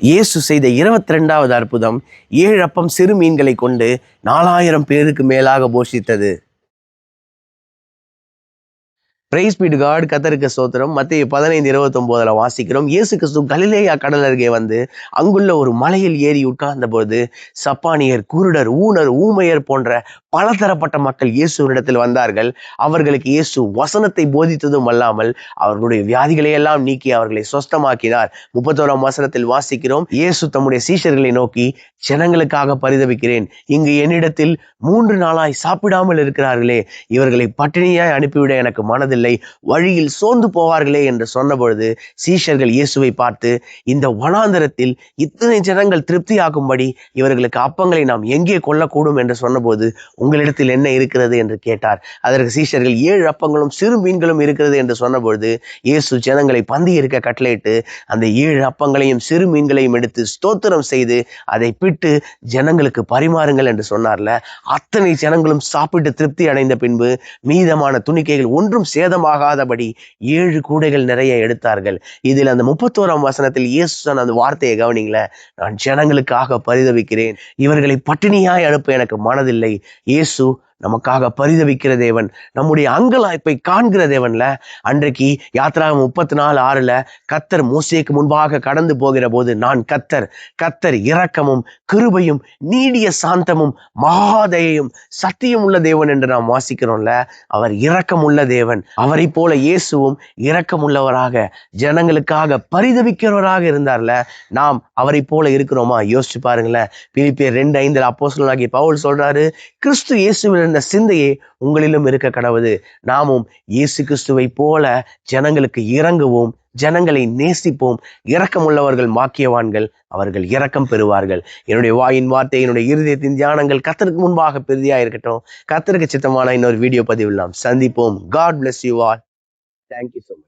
இயேசு செய்த 22வது அற்புதம் 7 அப்பம் சிறு மீன்களை கொண்டு 4000 பேருக்கு மேலாக போஷித்தது. Praise be to God. கர்த்தருக்கு ஸ்தோத்திரம். மத்தேயு 15:29 வாசிக்கிறோம். இயேசு கிறிஸ்து கலிலேயா கடல் அருகே வந்து அங்குள்ள ஒரு மலையில் ஏறி உட்கார்ந்த போது சப்பானியர், குருடர், ஊனர், ஊமையர் போன்ற பலதரப்பட்ட மக்கள் இயேசுவினிடத்தில் வந்தார்கள். அவர்களுக்கு இயேசு வசனத்தை போதித்ததும் அல்லாமல் அவர்களுடைய வியாதிகளை எல்லாம் நீக்கி அவர்களை சொஸ்தமாக்கினார். 31ஆம் வசனத்தில் வாசிக்கிறோம், இயேசு தம்முடைய சீஷர்களை நோக்கி, ஜனங்களுக்காக பரிதபிக்கிறேன். இங்கு என்னிடத்தில் 3 நாளாய் சாப்பிடாமல் இருக்கிறார்களே, இவர்களை பட்டினியாய் அனுப்பிவிட எனக்கு மனதில்லை, வழியில் சோர்ந்து போவார்களே என்று சொன்ன பொழுது சீஷர்கள் இயேசுவை பார்த்து, இந்த வனாந்தரத்தில் இத்தனை ஜனங்கள் திருப்தியாகும்படி இவர்களுக்கு அப்பங்களை நாம் எங்கே கொள்ளக்கூடும் என்று சொன்னபோது உங்களிடத்தில் என்ன இருக்கிறது என்று கேட்டார். அதற்கு சீஷர்கள் 7 அப்பங்களும் சிறு மீன்களும் இருக்கிறது என்று சொன்னபொழுது இயேசு ஜனங்களை பந்தி இருக்க கட்டளையிட்டு அந்த 7 அப்பங்களையும் சிறு மீன்களையும் எடுத்து ஸ்தோத்திரம் செய்து அதை பிட்டு ஜனங்களுக்கு பரிமாறுங்கள் என்று சொன்னார்ல. அத்தனை ஜனங்களும் சாப்பிட்டு திருப்தி அடைந்த பின்பு மீதமான துணிக்கைகள் ஒன்றும் சேதமாகாதபடி 7 கூடைகள் நிறைய எடுத்தார்கள். இதில் அந்த 31ஆம் வசனத்தில் இயேசு சொன்ன அந்த வார்த்தையை கவனிங்கள, நான் ஜனங்களுக்காக பரிதபிக்கிறேன், இவர்களை பட்டினியாய் அனுப்ப எனக்கு மனதில்லை. இயேசு நமக்காக பரிதவிக்கிற தேவன், நம்முடைய அங்கலாய்ப்பை காண்கிற தேவன்ல. அன்றைக்கு யாத்திராகமம் 34:6 கர்த்தர் மோசேக்கு முன்பாக கடந்து போகிற போது, நான் கர்த்தர் இரக்கமும் கிருபையும் நீடிய சாந்தமும் மகாதயையும் சத்தியம் உள்ள தேவன் என்று நாம் வாசிக்கிறோம்ல. அவர் இரக்கம் உள்ள தேவன். அவரை போல இயேசுவும் இரக்கம் உள்ளவராக ஜனங்களுக்காக பரிதவிக்கிறவராக இருந்தார்ல. நாம் அவரை போல இருக்கிறோமா? யோசிச்சு பாருங்களேன். பிலிப்பியர் 2:5 அப்போஸ்தலனாகிய பவுல் சொல்றாரு, கிறிஸ்து இயேசுவில் இருந்த சிந்தையே உங்களிலும் இருக்க கடவுது. நாமும் இயேசு கிறிஸ்துவை போல ஜனங்களுக்கு இறங்குவோம், ஜனங்களை நேசிப்போம். இரக்கமுள்ளவர்கள் பாக்கியவான்கள், அவர்கள் இரக்கம் பெறுவார்கள். என்னுடைய வாயின் வார்த்தை, என்னுடைய இருதயத்தின் தியானங்கள் கர்த்தருக்கு முன்பாக பெரிதியா இருக்கட்டும். கர்த்தருக்கு சித்தமான இன்னொரு வீடியோ பதிவில் நாம் சந்திப்போம். God bless you all. Thank you so much.